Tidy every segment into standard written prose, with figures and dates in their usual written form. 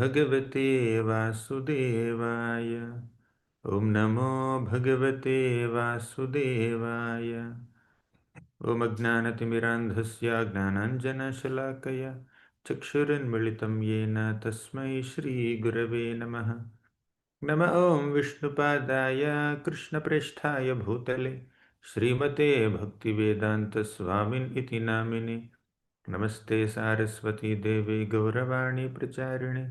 भगवते वासुदेवाय। ॐ नमो भगवते वासुदेवाय। ॐ अज्ञानतिमिरान्धस्य ज्ञानाञ्जनशलाकया चक्षुरुन्मिलितं येन तस्मै श्रीगुरवे नमः। नम ॐ विष्णुपादाय कृष्णप्रेष्ठाय भूतले श्रीमते भक्तिवेदान्तस्वामिन् इति नामिने। नमस्ते सारस्वती देवे गौरवाणी प्रचारिणे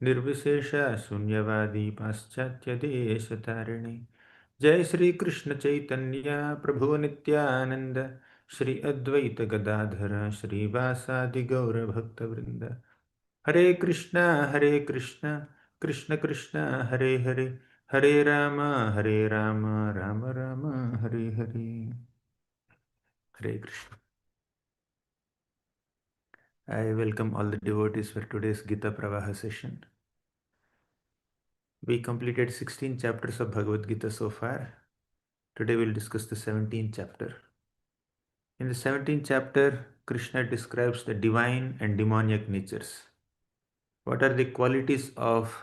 निर्विशेष शून्यवादी पाश्चात्यदेशतारिणे। जय श्री कृष्ण चैतन्य प्रभु नित्यानंद श्री अद्वैत गदाधर श्रीवासादि गौर भक्तवृंद। हरे कृष्णा कृष्ण कृष्ण हरे हरे, हरे Ram Ram Ram Hare Hare. Hare Krishna. I welcome all the devotees for today's Gita Pravaha session. We completed 16 chapters of Bhagavad Gita so far. Today we'll discuss the 17th chapter. In the 17th chapter, Krishna describes the divine and demoniac natures. What are the qualities of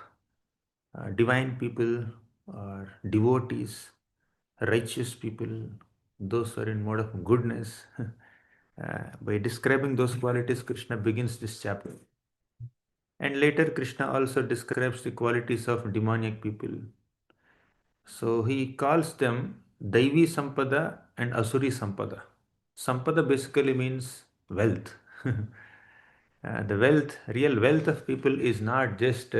divine people or devotees, righteous people, those who are in mode of goodness? By describing those qualities, Krishna begins this chapter. And later, Krishna also describes the qualities of demoniac people. So he calls them Daivi Sampada and Asuri Sampada. Sampada basically means wealth. The wealth, real wealth of people is not just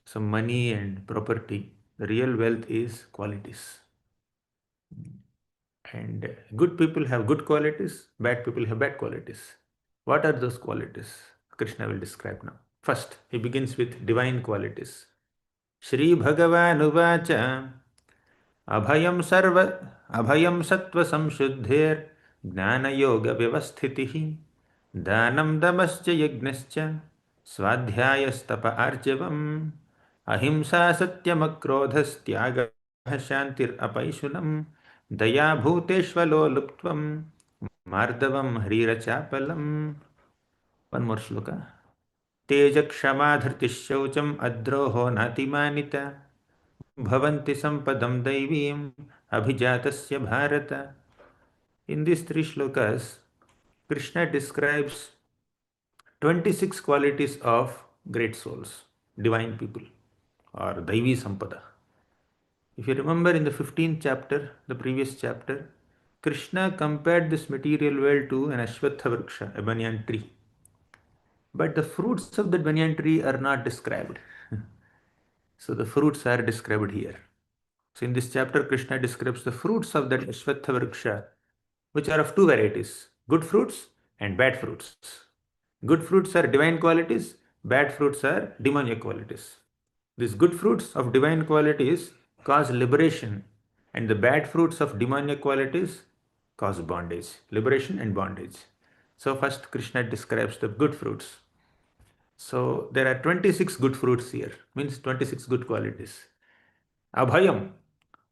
some money and property. The real wealth is qualities. And good people have good qualities, bad people have bad qualities. What are those qualities? Krishna will describe now. First, he begins with divine qualities. Shri Bhagavan अभयं सर्व अभयं सत्व संशुद्धेर ज्ञान योग व्यवस्थितिः दानं दमश्च यज्ञश्च स्वाध्यायस्तप आर्जवम् अहिंसा सत्यमक्रोधस्त्यागः शान्तिरपैशुनम् दया भूतेष्वलो लुप्त्वं मार्दवं ह्रीरचापलम्. One more shloka. तेज क्षमा धृतिः शौचम् अद्रोहो नातिमानिता Bhavanti sampadam daivim abhijatasya bharata. In these three shlokas, Krishna describes 26 qualities of great souls, divine people, or Daivi Sampada. If you remember in the 15th chapter, the previous chapter, Krishna compared this material world to an Ashwatha Vriksha, a banyan tree. But the fruits of the banyan tree are not described. So the fruits are described here. So in this chapter, Krishna describes the fruits of that Ashwatha Vriksha, which are of two varieties, good fruits and bad fruits. Good fruits are divine qualities, bad fruits are demoniac qualities. These good fruits of divine qualities cause liberation, and the bad fruits of demoniac qualities cause bondage, liberation and bondage. So first Krishna describes the good fruits. So there are 26 good fruits here, means 26 good qualities. Abhayam,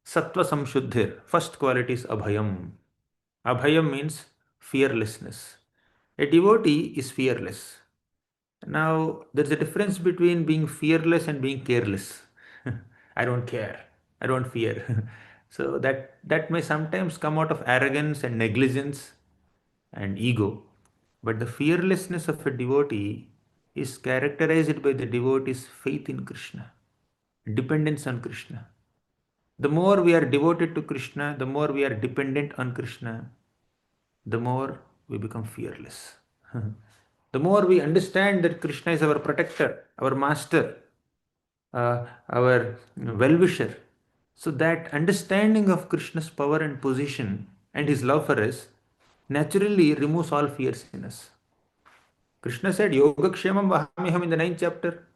Sattva Samshuddhir. First quality is Abhayam. Abhayam means fearlessness. A devotee is fearless. Now, there's a difference between being fearless and being careless. I don't care. I don't fear. So that may sometimes come out of arrogance and negligence and ego. But the fearlessness of a devotee is characterized by the devotee's faith in Krishna, dependence on Krishna. The more we are devoted to Krishna, the more we are dependent on Krishna, the more we become fearless. The more we understand that Krishna is our protector, our master, our well-wisher. So that understanding of Krishna's power and position and his love for us naturally removes all fears in us. Krishna said, Yogakshemam Vahamiham in the 9th chapter.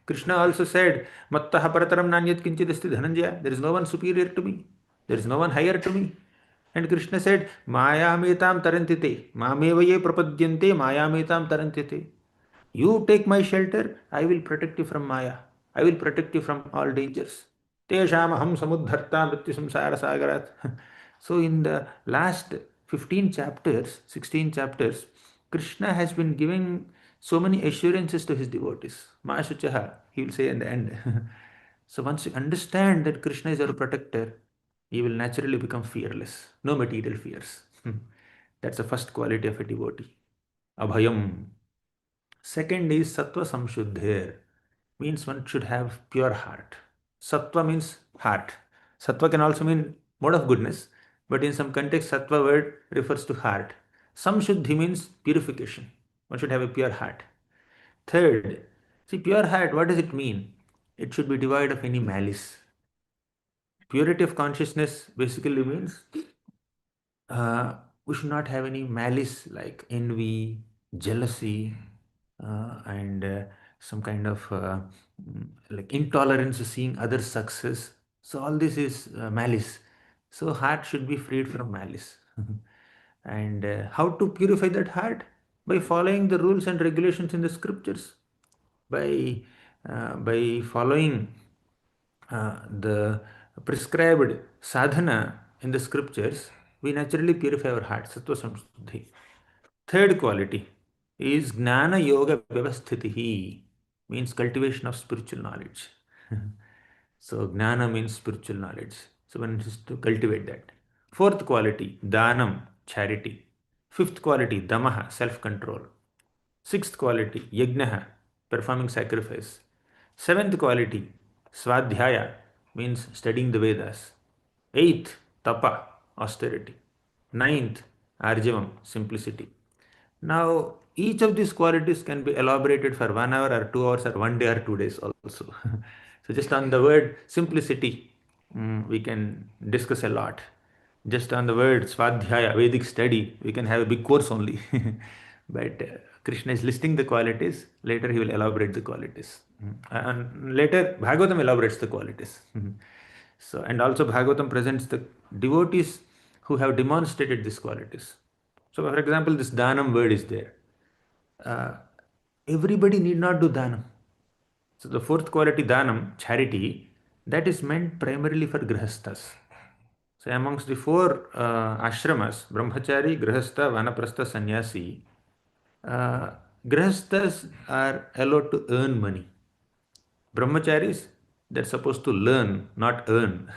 Krishna also said, Mattaha Parataram Nanyat Kinchidasti Dhananjaya. There is no one superior to me. There is no one higher to me. And Krishna said, Mayametam Tarantite. Mamevaye Prapadyante Mayametam Tarantite. You take my shelter, I will protect you from Maya. I will protect you from all dangers. Tesham aham samudharta mrityu samsara sagarat. So in the last 15 chapters, 16 chapters, Krishna has been giving so many assurances to his devotees. Ma Shuchaha, he will say in the end. So once you understand that Krishna is our protector, you will naturally become fearless. No material fears. That's the first quality of a devotee. Abhayam. Second is Sattva Samshuddhir. Means one should have pure heart. Sattva means heart. Sattva can also mean mode of goodness, but in some context, Sattva word refers to heart. Samshuddhi means purification. One should have a pure heart. Third, see, pure heart, what does it mean? It should be devoid of any malice. Purity of consciousness basically means we should not have any malice like envy, jealousy, and some kind of like intolerance to seeing others' success. So all this is malice. So heart should be freed from malice. And how to purify that heart? By following the rules and regulations in the scriptures, by following the prescribed sadhana in the scriptures, we naturally purify our heart, sattva samshuddhi. Third quality is gnana yoga vyavasthitihi, means cultivation of spiritual knowledge. So gnana means spiritual knowledge. So one is to cultivate that. Fourth quality, danam, charity. Fifth quality, damaha, self-control. Sixth quality, yajnaha, performing sacrifice. Seventh quality, swadhyaya, means studying the Vedas. Eighth, tapa, austerity. Ninth, arjavam, simplicity. Now, each of these qualities can be elaborated for 1 hour or 2 hours or 1 day or 2 days also. So, just on the word simplicity, we can discuss a lot. Just on the word Swadhyaya, Vedic study, we can have a big course only. But Krishna is listing the qualities. Later, he will elaborate the qualities. And later, Bhagavatam elaborates the qualities. So, and also Bhagavatam presents the devotees who have demonstrated these qualities. So, for example, this dhanam word is there. Uh, Everybody need not do dhanam. So, the fourth quality, dhanam, charity, that is meant primarily for grihasthas. So, amongst the four ashramas, brahmachari, grihastha, vanaprastha, sannyasi, uh, grihasthas are allowed to earn money. Brahmacharis, they're supposed to learn, not earn.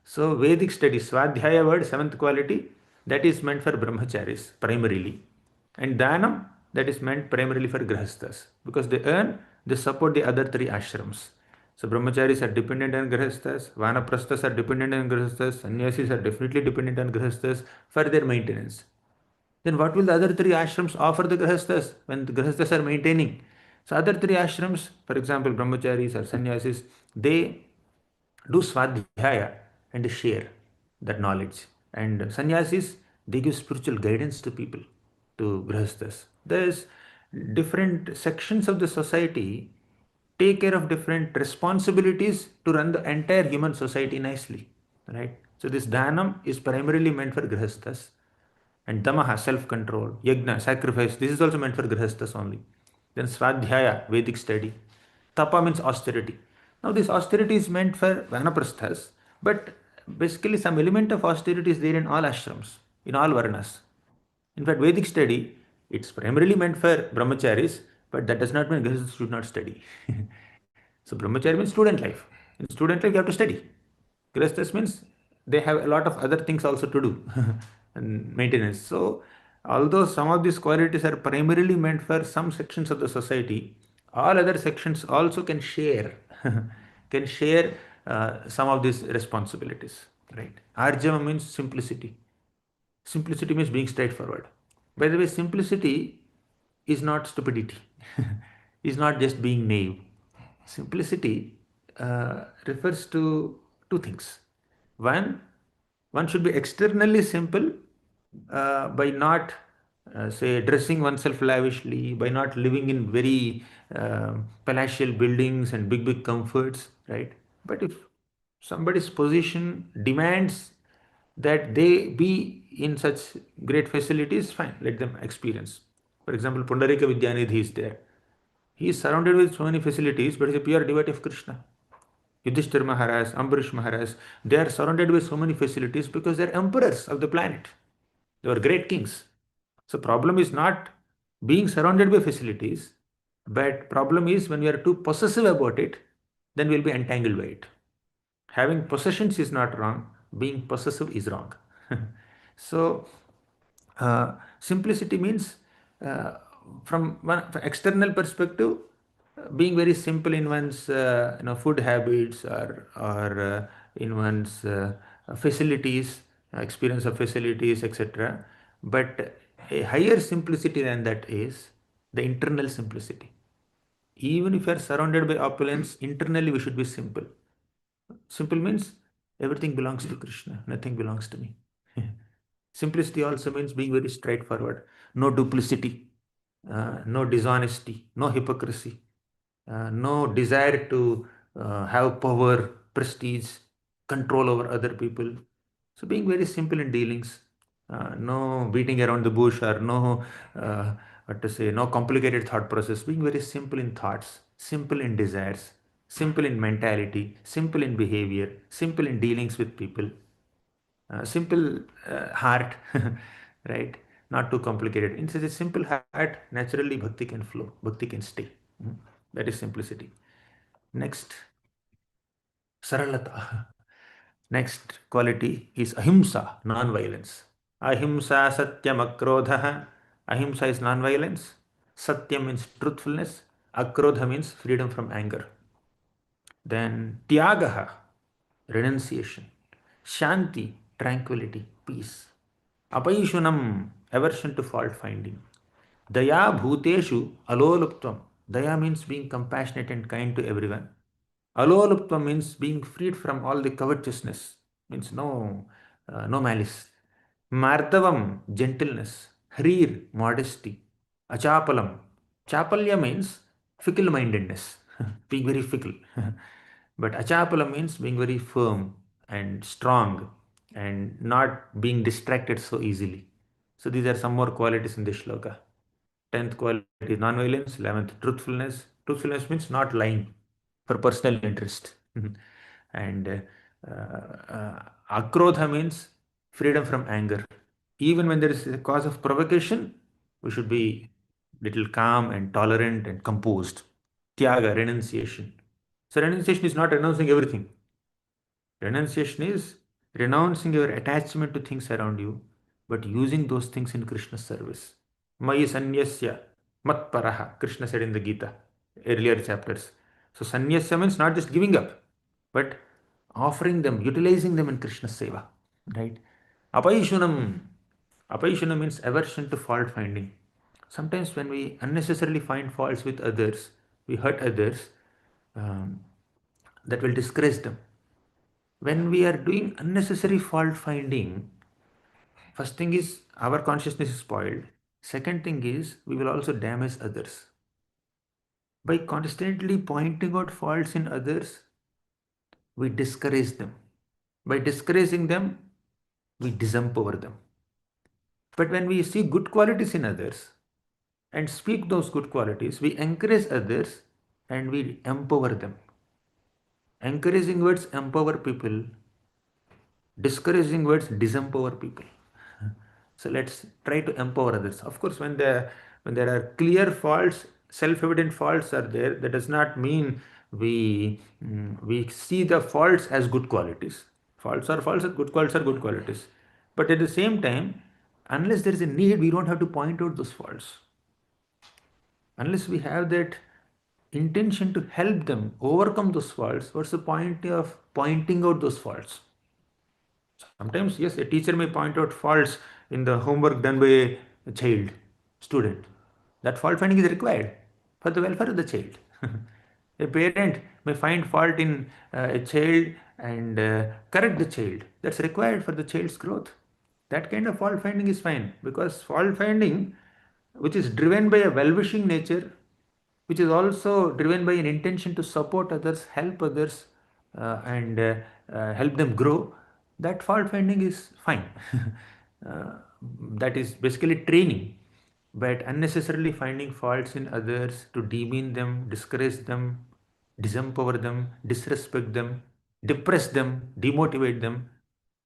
So Vedic studies, Swadhyaya word, seventh quality, that is meant for brahmacharis primarily. And Dhanam, that is meant primarily for grihasthas. Because they earn, they support the other three ashrams. So brahmacharis are dependent on grihasthas, vanaprasthas are dependent on grihasthas, sannyasis are definitely dependent on grihasthas for their maintenance. Then what will the other three ashrams offer the grihasthas when the grihasthas are maintaining? So other three ashrams, for example, brahmacharis or sannyasis, they do swadhyaya and they share that knowledge. And sannyasis, they give spiritual guidance to people, to grihasthas. There's different sections of the society take care of different responsibilities to run the entire human society nicely, right? So this dhanam is primarily meant for grihasthas, and damaha, self-control, yajna, sacrifice, this is also meant for grihasthas only. Then swadhyaya, Vedic study. Tapa means austerity. Now this austerity is meant for vanaprasthas, but basically some element of austerity is there in all ashrams, in all varnas. In fact, Vedic study, it's primarily meant for brahmacharis, but that does not mean grihasthas should not study. So brahmachari means student life. In student life, you have to study. Grihasthas means they have a lot of other things also to do and maintenance. So although some of these qualities are primarily meant for some sections of the society, all other sections also can share can share some of these responsibilities. Right? Arjava means simplicity. Simplicity means being straightforward. By the way, simplicity is not stupidity. Is not just being naive. Simplicity refers to two things. One, one should be externally simple by not, say, dressing oneself lavishly, by not living in very palatial buildings and big, big comforts, right? But if somebody's position demands that they be in such great facilities, fine, let them experience. For example, Pundarika Vidyanidhi is there. He is surrounded with so many facilities, but he is a pure devotee of Krishna. Yudhishthir Maharaj, Ambarish Maharaj, they are surrounded with so many facilities because they are emperors of the planet. They were great kings. So problem is not being surrounded by facilities, but problem is when we are too possessive about it, then we'll be entangled by it. Having possessions is not wrong, being possessive is wrong. So simplicity means, uh, from external perspective, being very simple in one's food habits, or in one's facilities, experience of facilities, etc. But a higher simplicity than that is the internal simplicity. Even if you are surrounded by opulence, internally we should be simple. Simple means everything belongs to Krishna, nothing belongs to me. Simplicity also means being very straightforward, no duplicity, no dishonesty, no hypocrisy, no desire to have power, prestige, control over other people. So, being very simple in dealings, no beating around the bush, or no, what to say, no complicated thought process, being very simple in thoughts, simple in desires, simple in mentality, simple in behavior, simple in dealings with people, simple heart, right? Not too complicated. In such a simple heart, naturally bhakti can flow, bhakti can stay. Mm. That is simplicity. Next, saralata. Next quality is ahimsa, non-violence. Ahimsa satyam akrodha. Ahimsa is non-violence. Satyam means truthfulness. Akrodha means freedom from anger. Then tyagaha, renunciation. Shanti, tranquility, peace. Apaishunam, aversion to fault finding. Daya bhuteshu aloluptvam. Daya means being compassionate and kind to everyone. Aloluptvam means being freed from all the covetousness, means no malice. Mardavam, gentleness. Hrir, modesty. Achapalam. Chapalya means fickle mindedness, being very fickle. But Achapalam means being very firm and strong and not being distracted so easily. So these are some more qualities in this shloka. 10th quality is non-violence. 11th, truthfulness. Truthfulness means not lying for personal interest. And akrodha means freedom from anger. Even when there is a cause of provocation, we should be little calm and tolerant and composed. Tyaga, renunciation. So renunciation is not renouncing everything. Renunciation is renouncing your attachment to things around you, but using those things in Krishna's service. Mayi sanyasya matparaha, Krishna said in the Gita, earlier chapters. So sanyasya means not just giving up, but offering them, utilizing them in Krishna's seva. Right? Apaishunam. Apaishunam means aversion to fault finding. Sometimes when we unnecessarily find faults with others, we hurt others, um, that will discourage them. When we are doing unnecessary fault finding, first thing is our consciousness is spoiled. Second thing is we will also damage others. By constantly pointing out faults in others, we discourage them. By discouraging them, we disempower them. But when we see good qualities in others and speak those good qualities, we encourage others and we empower them. Encouraging words empower people, discouraging words disempower people. So let's try to empower others. Of course, when there are clear faults, self-evident faults are there, that does not mean we see the faults as good qualities. Faults are faults, and good qualities are good qualities. But at the same time, unless there is a need, we don't have to point out those faults. Unless we have that intention to help them overcome those faults, what's the point of pointing out those faults? Sometimes, yes, a teacher may point out faults in the homework done by a child, student. That fault finding is required for the welfare of the child. A parent may find fault in a child and correct the child. That's required for the child's growth. That kind of fault finding is fine, because fault finding, which is driven by a well wishing nature, which is also driven by an intention to support others, help others, and help them grow, that fault finding is fine. uh, that is basically training. But unnecessarily finding faults in others to demean them, discourage them, disempower them, disrespect them, depress them, demotivate them,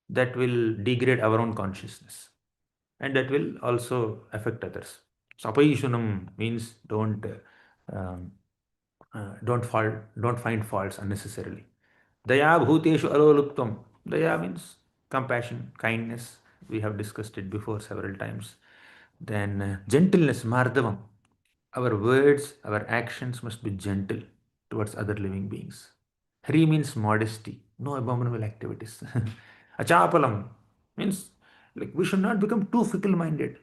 that will degrade our own consciousness, and that will also affect others. Sapaishunam means um, don't find faults unnecessarily. Daya bhuteshu aloluptam. Daya means compassion, kindness. We have discussed it before several times. Then gentleness, mardavam. Our words, our actions must be gentle towards other living beings. Hari means modesty, no abominable activities. Achapalam means like we should not become too fickle minded.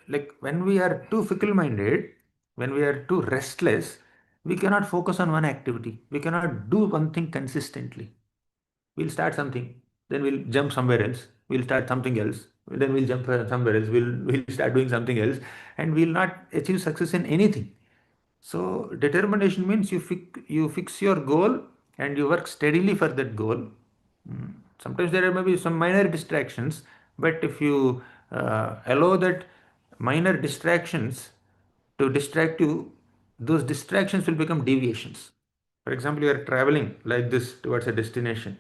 Like when we are too fickle minded, when we are too restless, we cannot focus on one activity. We cannot do one thing consistently. We'll start something, then we'll jump somewhere else. We'll start something else, then we'll jump somewhere else. We'll start doing something else, and we'll not achieve success in anything. So determination means you fix your goal and you work steadily for that goal. Sometimes there may be some minor distractions, but if you allow that minor distractions to distract you, those distractions will become deviations. For example, you are traveling like this towards a destination.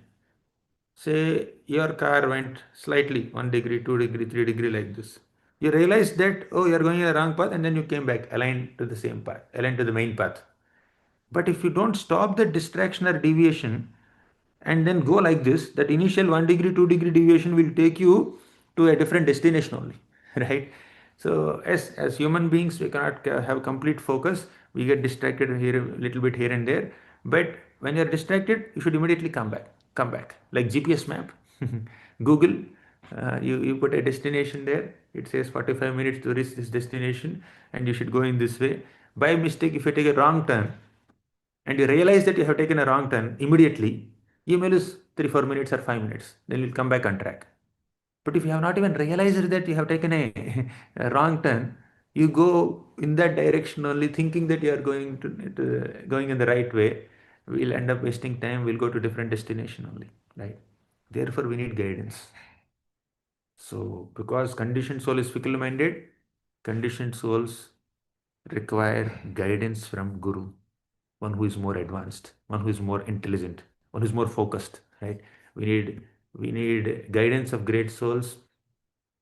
Say your car went slightly 1 degree, 2 degree, 3 degree like this. You realize that, oh, you're going in the wrong path, and then you came back, aligned to the same path, aligned to the main path. But if you don't stop the distraction or deviation and then go like this, that initial 1 degree, 2 degree deviation will take you to a different destination only, right? So as human beings, we cannot have complete focus. We get distracted here a little bit here and there. But when you're distracted, you should immediately come back. Come back. Like GPS map, Google. You put a destination there. It says 45 minutes to reach this destination, and you should go in this way. By mistake, if you take a wrong turn, and you realize that you have taken a wrong turn immediately, you may lose 3, 4 minutes or 5 minutes. Then you'll come back on track. But if you have not even realized that you have taken a wrong turn, you go in that direction only, thinking that you are going in the right way. We'll end up wasting time. We'll go to different destination only, right? Therefore, we need guidance. So, because conditioned soul is fickle-minded, conditioned souls require guidance from Guru, one who is more advanced, one who is more intelligent, one who is more focused, right? We need we need guidance of great souls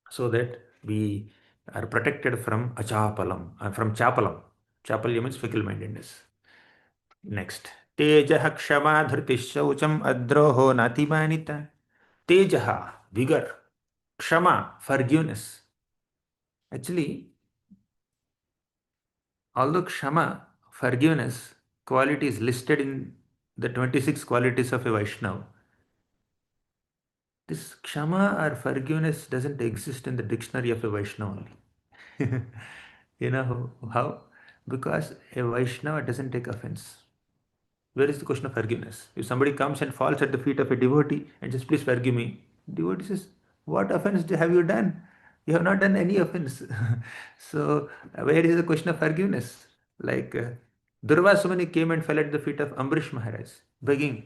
so that we are protected from achapalam, from chapalam. Chapalya means fickle-mindedness. Next, Tejaha Kshama Dhriti Shaucham Adroho Natimanita. Tejaha, vigor. Kshama, forgiveness. Actually, although Kshama, forgiveness, quality is listed in the 26 qualities of a Vaishnava, this Kshama or forgiveness doesn't exist in the dictionary of a Vaishnava only. You know how? Because a Vaishnava doesn't take offense. Where is the question of forgiveness? If somebody comes and falls at the feet of a devotee and says, please forgive me, devotee says, what offense have you done? You have not done any offense. So, where is the question of forgiveness? Like Durvasumani came and fell at the feet of Ambrish Maharaj, begging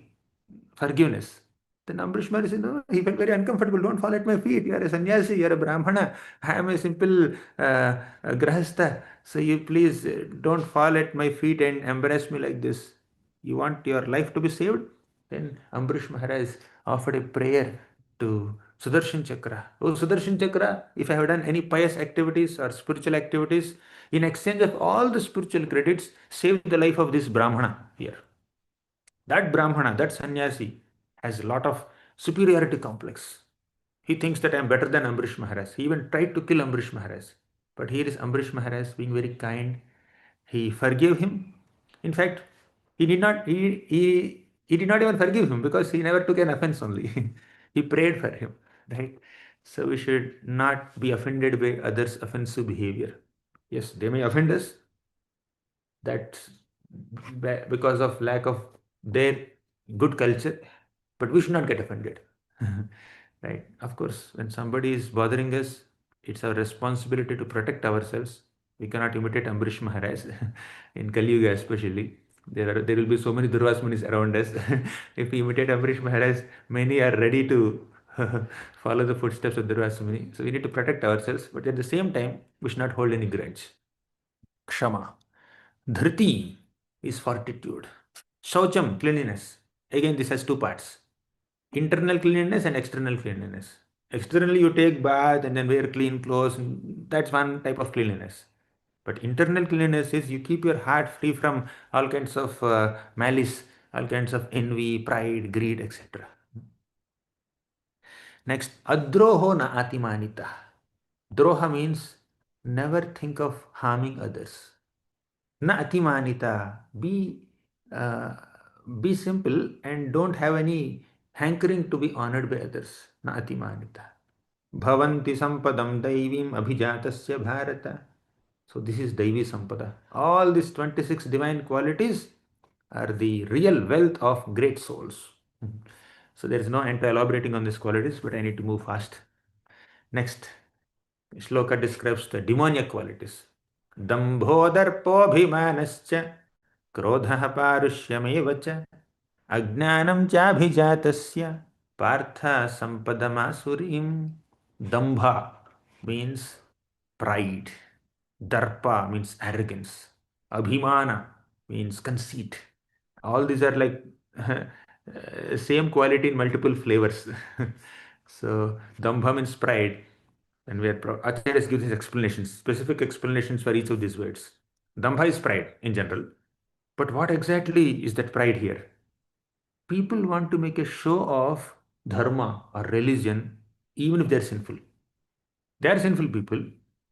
forgiveness. Then Ambrish Maharaj said, no, he felt very uncomfortable. Don't fall at my feet. You are a sannyasi, you are a brahmana. I am a simple grahastha. So you please don't fall at my feet and embrace me like this. You want your life to be saved? Then Ambrish Maharaj offered a prayer to Sudarshan Chakra. Oh, Sudarshan Chakra, if I have done any pious activities or spiritual activities, in exchange of all the spiritual credits, save the life of this Brahmana here. That Brahmana, that sannyasi, has a lot of superiority complex. He thinks that I am better than Ambrish Maharaj. He even tried to kill Ambrish Maharaj. But here is Ambrish Maharaj being very kind. He forgave him. In fact, he did not even forgive him because he never took an offense only. He prayed for him. Right? So we should not be offended by others' offensive behavior. Yes, they may offend us. That's because of lack of their good culture, but we should not get offended. Right? Of course, when somebody is bothering us, it's our responsibility to protect ourselves. We cannot imitate Ambrish Maharaj in Kali Yuga, especially. There will be so many Durvasmunis around us. If we imitate Ambrish Maharaj, many are ready to follow the footsteps of Durvasmuni. So we need to protect ourselves, but at the same time, we should not hold any grudge. Kshama. Dhriti is fortitude. Shaucham, cleanliness. Again, this has two parts: internal cleanliness and external cleanliness. Externally, you take bath and then wear clean clothes. That's one type of cleanliness. But internal cleanliness is you keep your heart free from all kinds of malice, all kinds of envy, pride, greed, etc. Next, adroho na atimanita. Droha means never think of harming others. Na atimanita. Uh, be simple and don't have any hankering to be honored by others. Na atimanita. Bhavanti sampadam daivim abhijatasya bharata. So this is Daivi Sampada. All these 26 divine qualities are the real wealth of great souls. So there is no end to elaborating on these qualities, but I need to move fast. Next, Shloka describes the demoniac qualities. Dambho darpobhimanascha krodha parushyameva ajnanam chabhijatasya partha sampadamasurim. Dambha means pride. Darpa means arrogance. Abhimana means conceit. All these are like same quality in multiple flavors. So Dambha means pride. And we are Acharyas gives these explanations, specific explanations for each of these words. Dambha is pride in general. But what exactly is that pride here? People want to make a show of dharma or religion even if they're sinful. They are sinful people,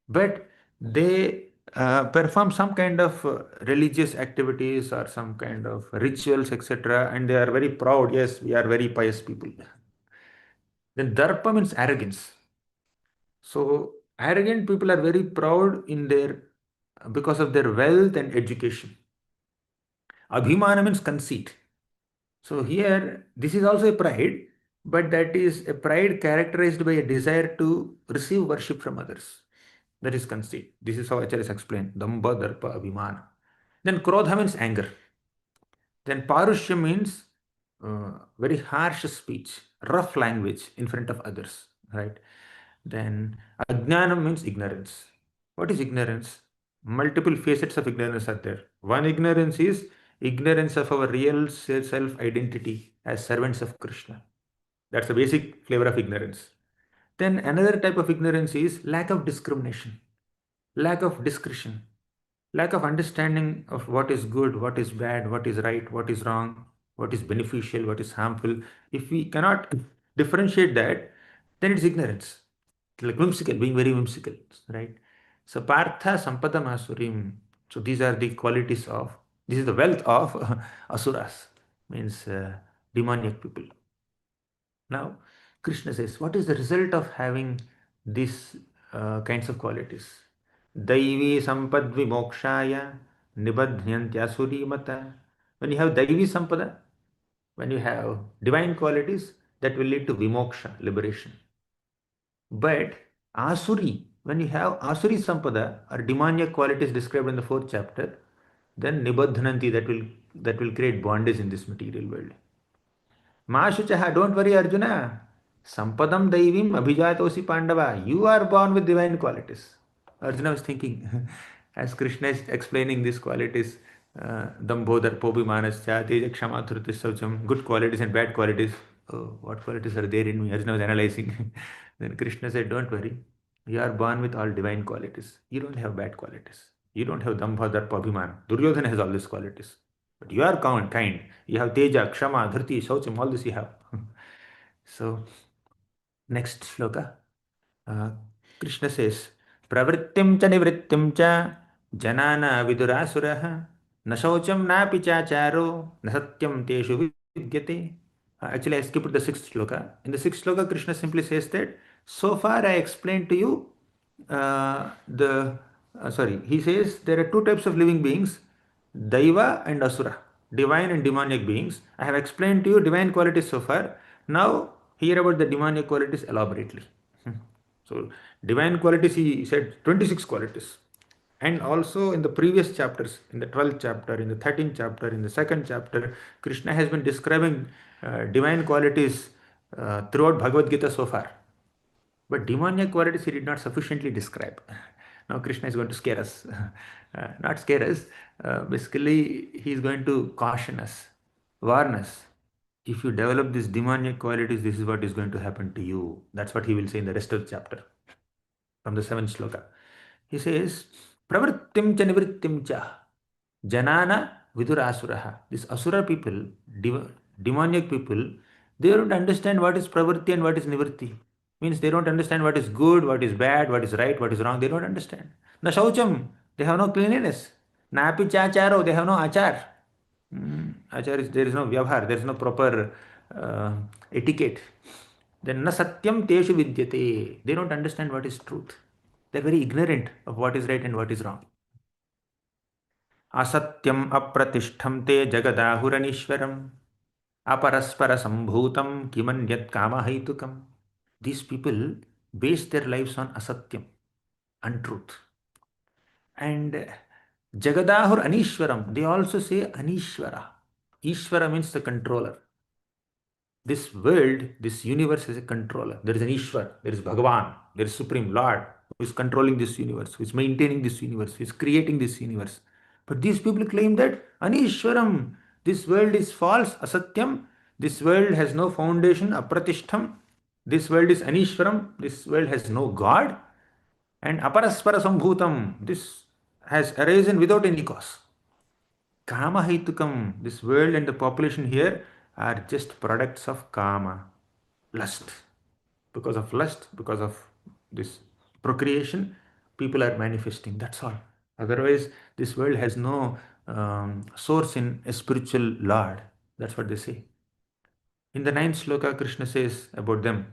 but they perform some kind of religious activities or some kind of rituals, etc. And they are very proud. Yes, we are very pious people. Then darpa means arrogance. So arrogant people are very proud in their because of their wealth and education. Abhimana means conceit. So here, this is also a pride, but that is a pride characterized by a desire to receive worship from others. That is conceit. This is how Acharyas explained. Damba, Darpa, Abhimana. Then Krodha means anger. Then Parushya means very harsh speech, rough language in front of others. Right? Then Ajnanam means ignorance. What is ignorance? Multiple facets of ignorance are there. One ignorance is ignorance of our real self identity as servants of Krishna. That's the basic flavor of ignorance. Then another type of ignorance is lack of discrimination, lack of discretion, lack of understanding of what is good, what is bad, what is right, what is wrong, what is beneficial, what is harmful. If we cannot differentiate that, then it's ignorance. It's like whimsical, being very whimsical, right? So Partha Sampada Masurim. So these are the qualities of, this is the wealth of asuras, means demoniac people. Now, Krishna says, what is the result of having these kinds of qualities? Daivi sampad vimokshaya nibadhyantyasuri mata. When you have Daivi sampada, when you have divine qualities, that will lead to vimoksha, liberation. But Asuri, when you have Asuri Sampada or demoniac qualities described in the fourth chapter, then Nibadhananti, that will create bondage in this material world. Mashuchaha, don't worry, Arjuna. Sampadam Daivim Abhijatosi Pandava. You are born with divine qualities. Arjuna was thinking, as Krishna is explaining these qualities, Dambodhar Pobimanascha, Teja Kshama Dhruti Saucham, good qualities and bad qualities. Oh, what qualities are there in me? Arjuna was analyzing. Then Krishna said, don't worry. You are born with all divine qualities. You don't have bad qualities. You don't have Dambha, Darpa, Abhimana. Duryodhana has all these qualities. But you are kind. You have Teja, Kshama, Dhriti, Shaucham, all this you have. So, next shloka. Uh, Krishna says, Pravrittim cha nivrittim cha janana vidurasuraha na shaucham na pichacharo na satyam teshu vidyate. Actually, I skipped the sixth shloka. In the sixth shloka, Krishna simply says that, so far I explained to you he says there are two types of living beings, Daiva and Asura, divine and demoniac beings. I have explained to you divine qualities so far. Now, hear about the demoniac qualities elaborately. So, divine qualities, he said 26 qualities. And also in the previous chapters, in the 12th chapter, in the 13th chapter, in the second chapter, Krishna has been describing divine qualities throughout Bhagavad Gita so far. But demoniac qualities he did not sufficiently describe. Now Krishna is going to scare us. Not scare us. Basically, he is going to caution us, warn us. If you develop these demoniac qualities, this is what is going to happen to you. That's what he will say in the rest of the chapter. From the 7th shloka. He says, Pravrittim cha nivrittim cha. Janana vidurasuraha. These asura people, demoniac people, they don't understand what is pravritti and what is nivritti. Means they don't understand what is good, what is bad, what is right, what is wrong. They don't understand. Na shaucham, they have no cleanliness. Na api chacharo, they have no achar. Achar is there is no vyavhar, there is no proper etiquette. Then na satyam teshu vidyate. They don't understand what is truth. They're very ignorant of what is right and what is wrong. असत्यम अप्रतिष्ठम ते जगदाहुरनीश्वरम अपरस्पर संभूतम किमन्यत् कामहैतुकम. These people base their lives on asatyam, untruth. And jagadahur anishwaram, they also say anishwara. Ishvara means the controller. This world, this universe has a controller. There is an Ishwar, there is Bhagavan, there is Supreme Lord who is controlling this universe, who is maintaining this universe, who is creating this universe. But these people claim that Anishwaram, this world is false, Asatyam, this world has no foundation, Apratishtham, this world is Anishwaram, this world has no God, and Aparaspara Sambhutam, this has arisen without any cause. Kama Haitukam, this world and the population here are just products of Kama, lust. Because of this procreation, people are manifesting. That's all. Otherwise, this world has no source in a spiritual Lord. That's what they say. In the ninth sloka, Krishna says about them,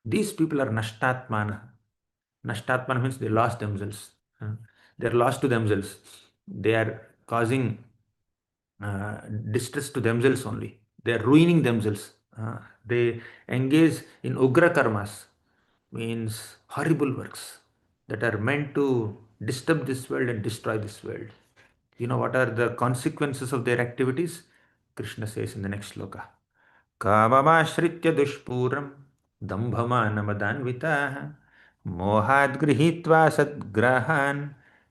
these people are nashtatmana. Nashtatmana means they lost themselves. They are lost to themselves. They are causing uh, distress to themselves only. They are ruining themselves. They engage in ugra karmas, means horrible works that are meant to disturb this world and destroy this world. You know what are the consequences of their activities? Krishna says in the next sloka, काममाश्रित्य दुष्पूरं दम्भमानमदान्विताः मोहाद् गृहीत्वा सद्ग्राहान्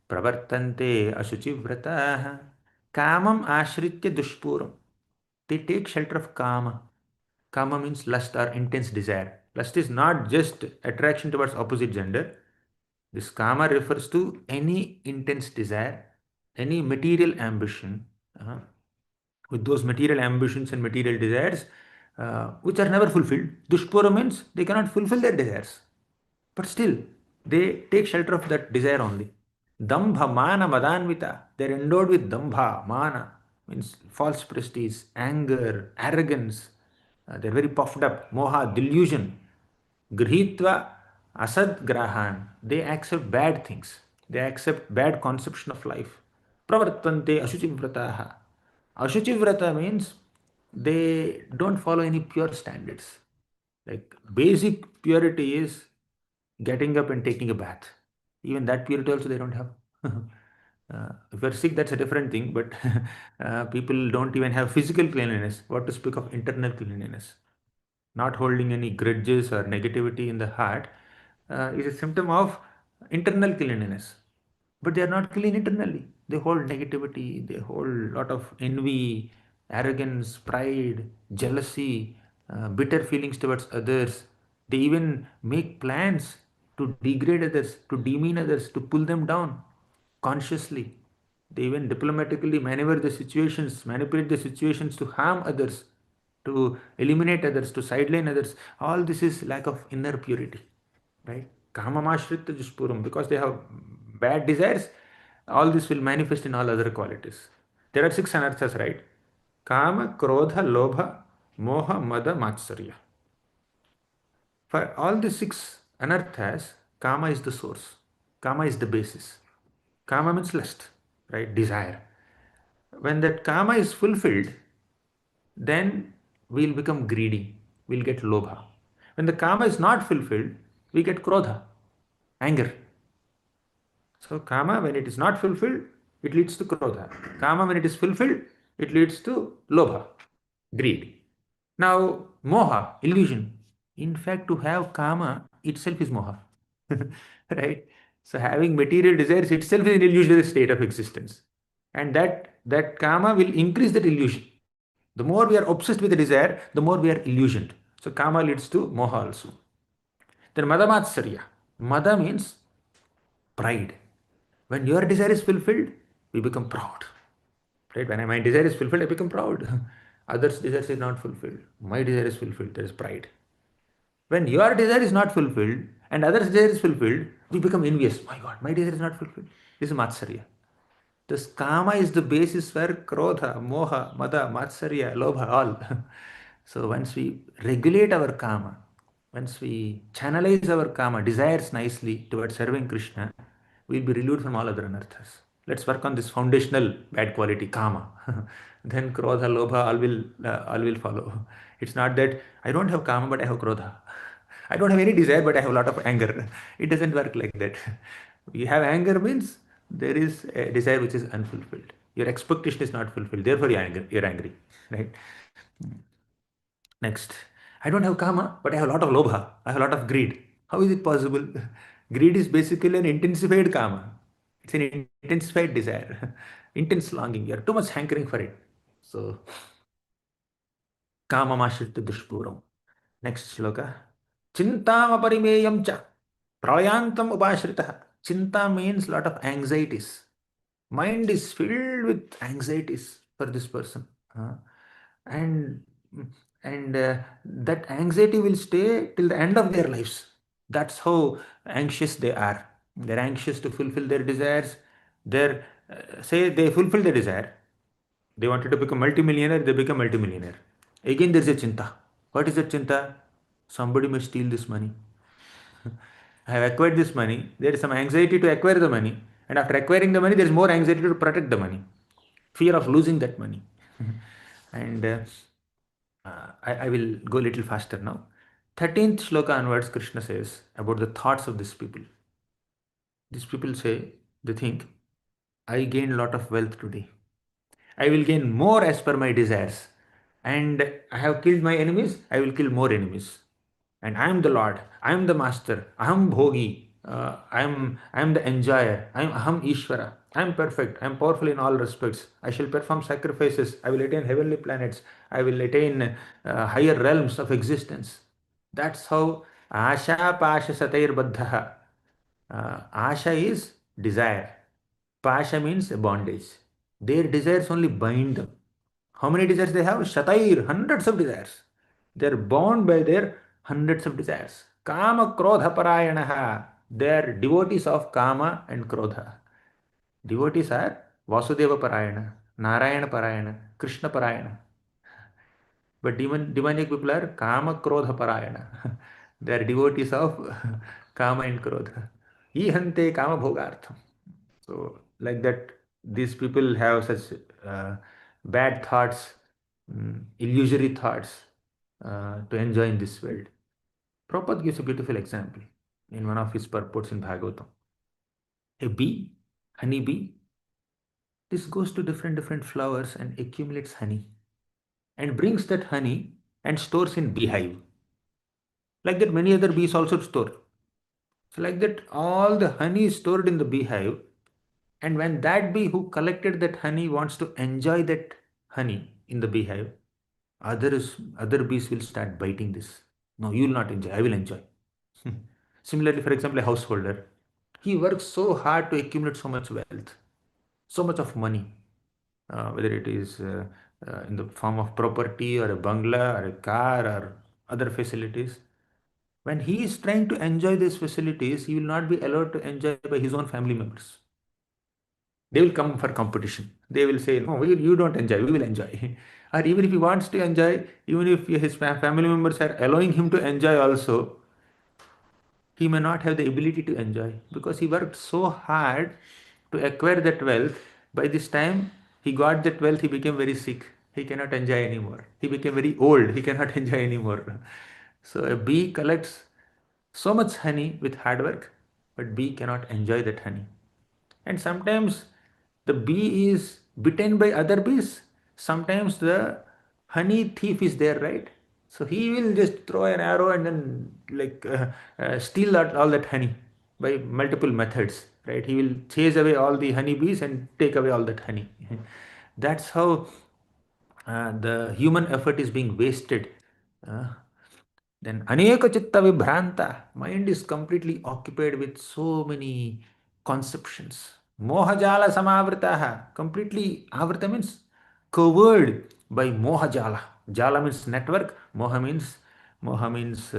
प्रवर्तन्ते अशुचिव्रताः. Kamam ashritya dushpuram. They take shelter of kama. Kama means lust or intense desire. Lust is not just attraction towards opposite gender. This kama refers to any intense desire, any material ambition. With those material ambitions and material desires, which are never fulfilled. Dushpura means they cannot fulfill their desires. But still, they take shelter of that desire only. Dambha, mana, madanvita. They're endowed with dambha, mana, means false prestige, anger, arrogance. They're very puffed up. Moha, delusion. Grihitva, asad grahan. They accept bad things. They accept bad conception of life. Pravartante ashuchivrataha. Ashuchivrata means they don't follow any pure standards. Like basic purity is getting up and taking a bath. Even that purity also they don't have. If you're sick, that's a different thing, but people don't even have physical cleanliness. What to speak of internal cleanliness? Not holding any grudges or negativity in the heart is a symptom of internal cleanliness. But they are not clean internally. They hold negativity, they hold a lot of envy, arrogance, pride, jealousy, bitter feelings towards others. They even make plans to degrade others, to demean others, to pull them down consciously. They even diplomatically maneuver the situations, manipulate the situations to harm others, to eliminate others, to sideline others. All this is lack of inner purity, right? Kamamashritta Juspuram, because they have bad desires, all this will manifest in all other qualities. There are six anarthas, right? Kama, Krodha, Lobha, Moha, Mada, Matsarya. For all the six anarthas, Kama is the source. Kama is the basis. Kama means lust, right? Desire. When that Kama is fulfilled, then we'll become greedy. We'll get Lobha. When the Kama is not fulfilled, we get Krodha, anger. So Kama, when it is not fulfilled, it leads to Krodha. Kama, when it is fulfilled, it leads to Lobha, greed. Now, Moha, illusion. In fact, to have Kama itself is Moha. Right? So having material desires itself is an illusionary state of existence. And that Kama will increase that illusion. The more we are obsessed with the desire, the more we are illusioned. So Kama leads to Moha also. Then Madamatsarya. Mada means pride. When your desire is fulfilled, we become proud. Right? When my desire is fulfilled, I become proud. Others' desire is not fulfilled. My desire is fulfilled. There is pride. When your desire is not fulfilled and others' desire is fulfilled, we become envious. My God, my desire is not fulfilled. This is Matsarya. This kama is the basis for krodha, moha, mada, matsarya, lobha, all. So once we regulate our kama, once we channelize our kama, desires nicely towards serving Krishna, we'll be relieved from all other anarthas. Let's work on this foundational bad quality, kama. Then krodha, lobha, all will follow. It's not that I don't have kama, but I have krodha. I don't have any desire, but I have a lot of anger. It doesn't work like that. You have anger means there is a desire which is unfulfilled. Your expectation is not fulfilled. Therefore, you're angry. Right? Next. I don't have kama, but I have a lot of lobha. I have a lot of greed. How is it possible? Greed is basically an intensified kama. It's an intensified desire, intense longing. You're too much hankering for it. So, kama mashritta dushpuram. Next shloka. Chintamaparimayam cha prayantam upashrita. Chinta means lot of anxieties. Mind is filled with anxieties for this person. And that anxiety will stay till the end of their lives. That's how anxious they are. They're anxious to fulfill their desires. They're say they fulfill the desire. They wanted to become multimillionaire, they become multimillionaire. Again, there's a chinta. What is that chinta? Somebody must steal this money. I have acquired this money. There is some anxiety to acquire the money. And after acquiring the money, there is more anxiety to protect the money. Fear of losing that money. And I will go a little faster now. 13th shloka onwards, Krishna says about the thoughts of these people. These people say, they think, I gained a lot of wealth today. I will gain more as per my desires. And I have killed my enemies, I will kill more enemies. And I am the Lord, I am the Master, I am Bhogi, I am the enjoyer, I am Aham Ishvara, I am perfect, I am powerful in all respects. I shall perform sacrifices, I will attain heavenly planets, I will attain higher realms of existence. That's how Asha Pasha Satair Baddha. Asha is desire. Pasha means bondage. Their desires only bind them. How many desires they have? Shatair, hundreds of desires. They are bound by their hundreds of desires. Kama Krodha Parayanaha. They are devotees of Kama and Krodha. Devotees are Vasudeva Parayana, Narayana Parayana, Krishna Parayana. But demonic people are Kama Krodha Parayana. They are devotees of Kama and Krodha. Ihante Kama Bhogartham. So, like that, these people have such bad thoughts, illusory thoughts to enjoy in this world. Prabhupada gives a beautiful example in one of his purports in Bhagavatam. A bee, honey bee, this goes to different flowers and accumulates honey and brings that honey and stores in beehive. Like that, many other bees also store. So, like that, all the honey is stored in the beehive. And when that bee who collected that honey wants to enjoy that honey in the beehive, other bees will start biting this. No, you will not enjoy. I will enjoy. Similarly, for example, a householder, he works so hard to accumulate so much wealth, so much of money, whether it is in the form of property or a bungalow or a car or other facilities. When he is trying to enjoy these facilities, he will not be allowed to enjoy by his own family members. They will come for competition. They will say, no, you don't enjoy, we will enjoy. Or even if he wants to enjoy, even if his family members are allowing him to enjoy also, he may not have the ability to enjoy because he worked so hard to acquire that wealth. By this time, he got that wealth, he became very sick. He cannot enjoy anymore. He became very old. He cannot enjoy anymore. So a bee collects so much honey with hard work, but bee cannot enjoy that honey. And sometimes the bee is bitten by other bees. Sometimes the honey thief is there, right? So he will just throw an arrow and then steal all that honey by multiple methods, right? He will chase away all the honey bees and take away all that honey. That's how the human effort is being wasted. Uh, then aneka chitta vibhranta, mind is completely occupied with so many conceptions. Mohajala samavritaha. Completely avrita means covered by mohajala. Jala means network. Moha means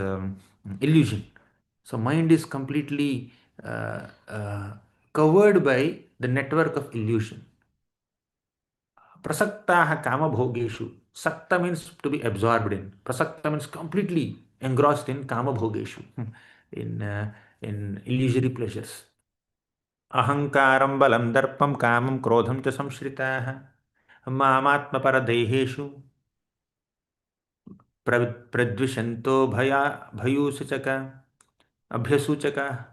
illusion. So mind is completely uh, uh, covered by the network of illusion. Prasaktaha kama bhogeshu. Sakta means to be absorbed in. Prasakta means completely engrossed in kama bhogeshu, in in illusory pleasures. Ahankaram balam darpam kamam krodham cha samshritaha मामात्मपरदेहेषु प्रद्विषन्तो भयूसूचक अभ्यसूचक.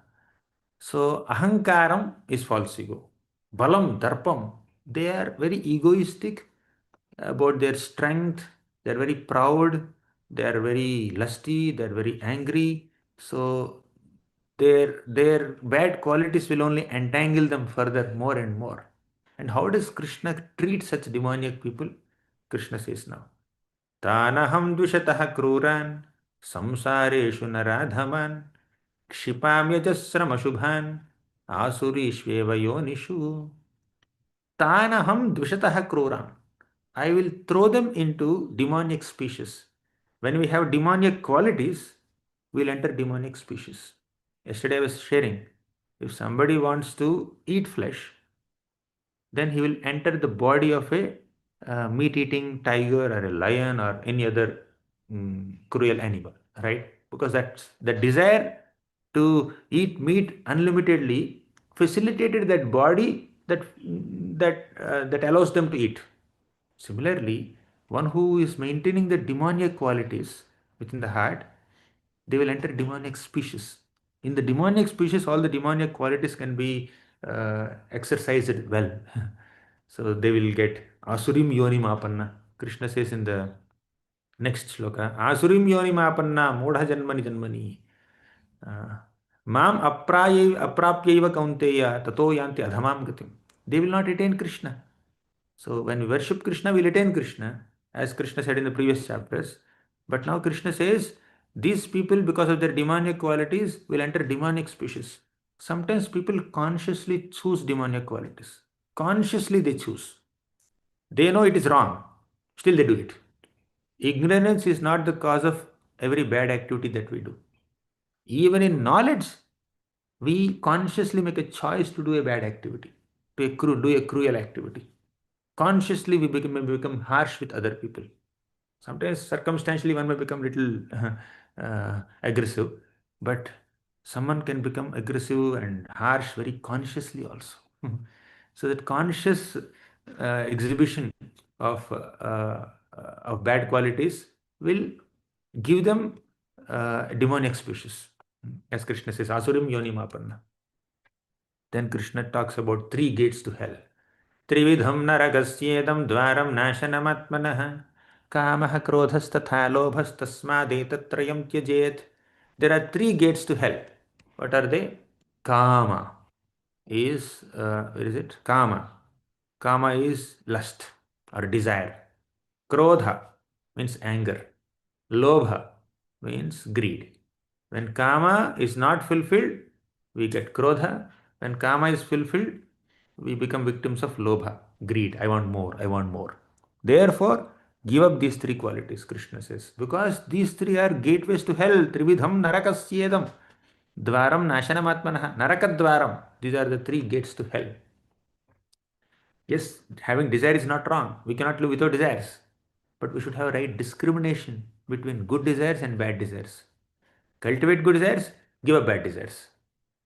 So ahankaram is false ego. Balam, darpam, they are very egoistic about their strength. They are very proud. They are very lusty. They are very angry. So their bad qualities will only entangle them further, more and more. And how does Krishna treat such demoniac people? Krishna says now, Tanaham dushatah kruran samsareshu naradhaman क्षिपाम्यजस्रमशुभान् आसुरीष्वेव योनिषु. Tanaham dvishatah kruram. I will throw them into demonic species. When we have demonic qualities, we'll enter demonic species. Yesterday I was sharing, if somebody wants to eat flesh, then he will enter the body of a meat-eating tiger or a lion or any other cruel animal, right? Because that's the desire to eat meat unlimitedly facilitated that body that allows them to eat. Similarly, one who is maintaining the demoniac qualities within the heart, they will enter demonic species. In the demonic species, all the demoniac qualities can be exercised well. So they will get Asurim Yoni Mapanna. Krishna says in the next shloka, Asurim Yoni Mapanna Modha Janmani Janmani. Mam aprapyaiva kaunteya tato yanti adhamam gatim. They will not attain Krishna. So when we worship Krishna, we'll attain Krishna, as Krishna said in the previous chapters. But now Krishna says, these people, because of their demonic qualities, will enter demonic species. Sometimes people consciously choose demonic qualities. Consciously they choose. They know it is wrong. Still they do it. Ignorance is not the cause of every bad activity that we do. Even in knowledge, we consciously make a choice to do a bad activity, do a cruel activity. Consciously, we may become harsh with other people. Sometimes circumstantially one may become little aggressive, but someone can become aggressive and harsh very consciously also. So that conscious exhibition of bad qualities will give them demonic species. As Krishna says, Asurim Yoni Mapanna. Then Krishna talks about three gates to hell. त्रिविधं नरकस्येदं द्वारं नाशनमात्मनः कामः क्रोधस्तथा लोभस्तस्मादेतत्त्रयं त्यजेत्. There are three gates to hell. What are they? Kama is, where is it? Kama. Kama is lust or desire. Krodha means anger. Lobha means greed. When Kama is not fulfilled, we get Krodha. When Kama is fulfilled, we become victims of Lobha, greed. I want more, I want more. Therefore, give up these three qualities, Krishna says, because these three are gateways to hell. Trividham narakasyedam. Dvaram nashanam narakadvaram. These are the three gates to hell. Yes, having desire is not wrong. We cannot live without desires. But we should have right discrimination between good desires and bad desires. Cultivate good desires, give up bad desires.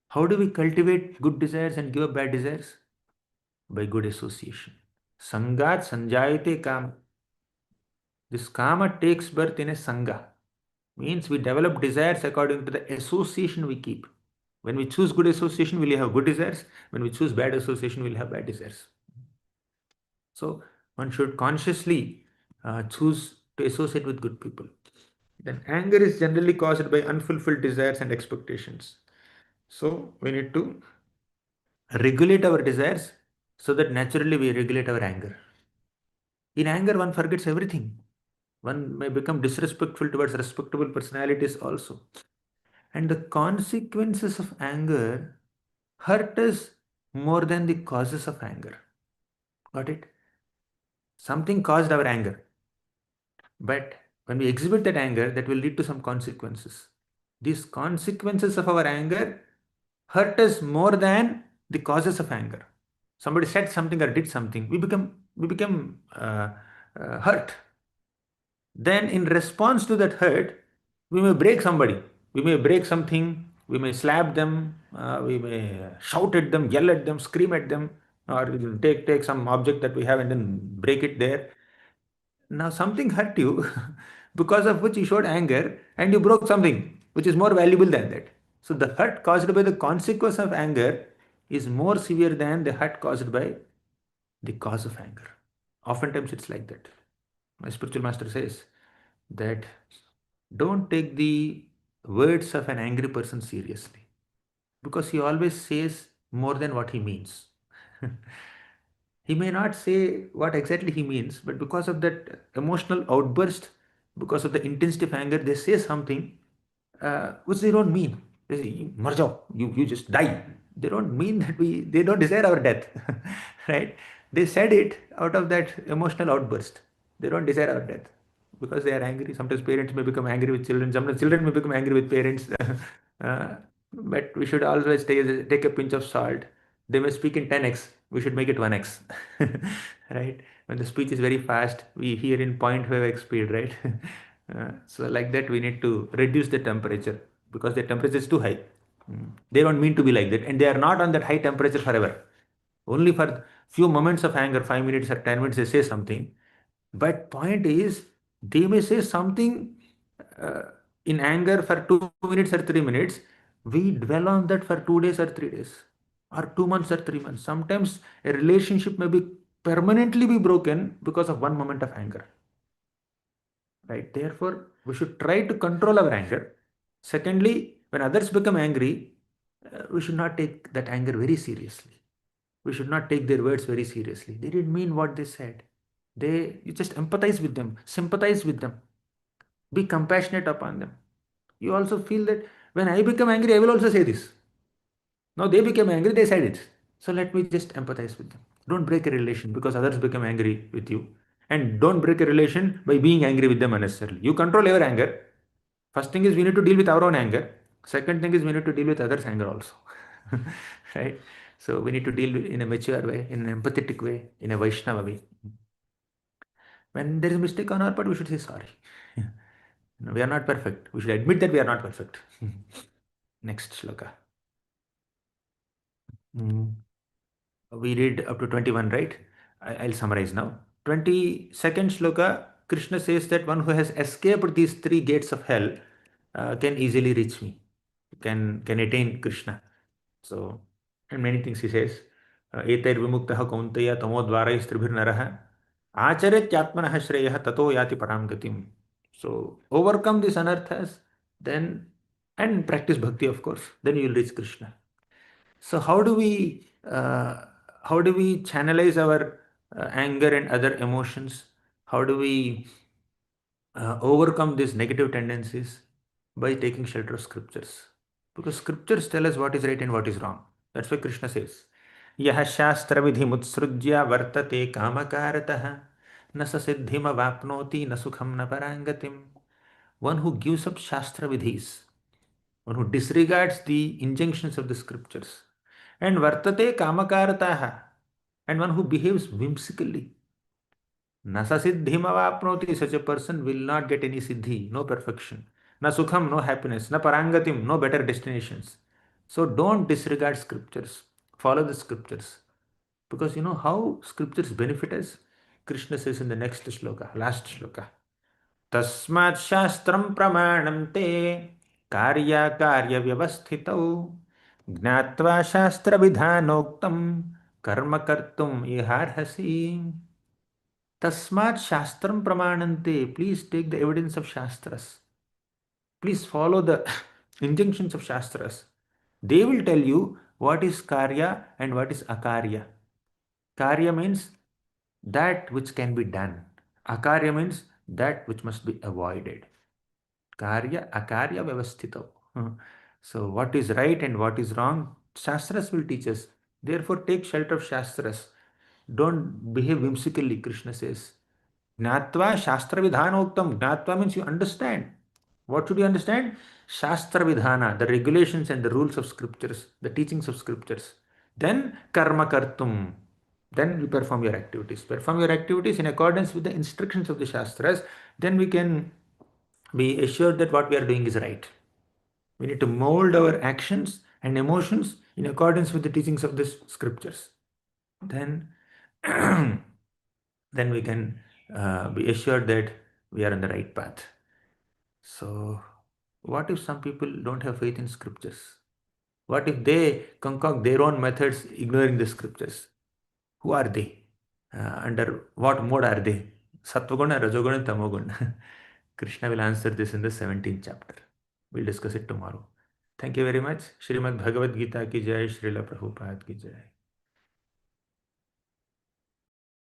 How do we cultivate good desires and give up bad desires? By good association. Sangat sanjayate kama. This kama takes birth in a sangha. Means we develop desires according to the association we keep. When we choose good association, we'll have good desires. When we choose bad association, we'll have bad desires. So one should consciously choose to associate with good people. Then anger is generally caused by unfulfilled desires and expectations. So we need to regulate our desires so that naturally we regulate our anger. In anger, one forgets everything. One may become disrespectful towards respectable personalities also. And the consequences of anger hurt us more than the causes of anger. Got it? Something caused our anger. But when we exhibit that anger, that will lead to some consequences. These consequences of our anger hurt us more than the causes of anger. Somebody said something or did something, we become hurt. Then, in response to that hurt, we may break somebody. We may break something. We may slap them. We may shout at them, yell at them, scream at them, or take some object that we have and then break it there. Now something hurt you because of which you showed anger and you broke something which is more valuable than that. So the hurt caused by the consequence of anger is more severe than the hurt caused by the cause of anger. Oftentimes it's like that. My spiritual master says that don't take the words of an angry person seriously because he always says more than what he means. He may not say what exactly he means, but because of that emotional outburst, because of the intensity of anger, they say something which they don't mean. They say, "Mar jao, you just die." They don't mean that they don't desire our death, right? They said it out of that emotional outburst. They don't desire our death because they are angry. Sometimes parents may become angry with children. Sometimes children may become angry with parents. uh, but we should always take a pinch of salt. They may speak in 10x. We should make it 1x, right? When the speech is very fast, we hear in 0.5x speed, right? So like that, we need to reduce the temperature because the temperature is too high. They don't mean to be like that, and they are not on that high temperature forever. Only for few moments of anger, 5 minutes or 10 minutes, they say something. But point is, they may say something uh, in anger for 2 minutes or 3 minutes. We dwell on that for 2 days or 3 days, or 2 months or 3 months. Sometimes a relationship may be permanently be broken because of one moment of anger. Right? Therefore, we should try to control our anger. Secondly, when others become angry, we should not take that anger very seriously. We should not take their words very seriously. They didn't mean what they said. You just empathize with them, sympathize with them, be compassionate upon them. You also feel that when I become angry, I will also say this. Now they became angry, they said it. So let me just empathize with them. Don't break a relation because others become angry with you. And don't break a relation by being angry with them unnecessarily. You control your anger. First thing is we need to deal with our own anger. Second thing is we need to deal with others' anger also. Right? So we need to deal in a mature way, in an empathetic way, in a Vaishnava way. When there is a mistake on our part, we should say sorry. No, we are not perfect. We should admit that we are not perfect. Next shloka. Mm. We read up to 21, right? I'll summarize now. 22nd shloka, Krishna says that one who has escaped these three gates of hell can easily reach me, can attain Krishna. So, and many things he says. एतैर् विमुक्तः कौन्तेय तमोद्वारैस्त्रिभिर्नरः आचरेत्यात्मनः श्रेयः ततो याति परां गतिम्. So, overcome these anarthas, then, and practice bhakti, of course, then you will reach Krishna. So how do we channelize our anger and other emotions? How do we overcome these negative tendencies? By taking shelter of scriptures. Because scriptures tell us what is right and what is wrong. That's why Krishna says, Yaha shastra vidhi mutsrujya vartate kamakarataha na sa siddhima vapnoti na sukham na parangatim. One who gives up shastra vidhis, one who disregards the injunctions of the scriptures, and vartate kamakarataha, and one who behaves whimsically. Nasa siddhimavapnoti, such a person will not get any siddhi, no perfection. Na sukham, no happiness. Na parangatim, no better destinations. So don't disregard scriptures. Follow the scriptures. Because you know how scriptures benefit us? Krishna says in the next shloka, last shloka. तस्मात् शास्त्रं प्रमाणं ते कार्याकार्यव्यवस्थितौ ज्ञात्वा शास्त्रविधानोक्तं कर्म कर्तुम् इहार्हसि. तस्मात् शास्त्रं प्रमाणन्ते. Please take the evidence of shastras. Please follow the injunctions of shastras. They will tell you what is karya and what is akarya. Karya means that which can be done. Akarya means that which must be avoided. Karya, akarya, vyavasthito. So, what is right and what is wrong, Shastras will teach us. Therefore, take shelter of Shastras. Don't behave whimsically, Krishna says. Gnatva Shastra Vidhanoktam. Gnatva means you understand. What should you understand? Shastra Vidhana, the regulations and the rules of scriptures, the teachings of scriptures. Then Karma Kartum. Then you perform your activities. Perform your activities in accordance with the instructions of the Shastras. Then we can be assured that what we are doing is right. We need to mold our actions and emotions in accordance with the teachings of the scriptures. Then, then we can be assured that we are on the right path. So, what if some people don't have faith in scriptures? What if they concoct their own methods ignoring the scriptures? Who are they? Under what mode are they? Satvaguna, Rajoguna, Tamoguna. Krishna will answer this in the 17th chapter. We'll discuss it tomorrow. Thank you very much. Srimad Bhagavad Gita ki jai, Srila Prabhupada ki jai.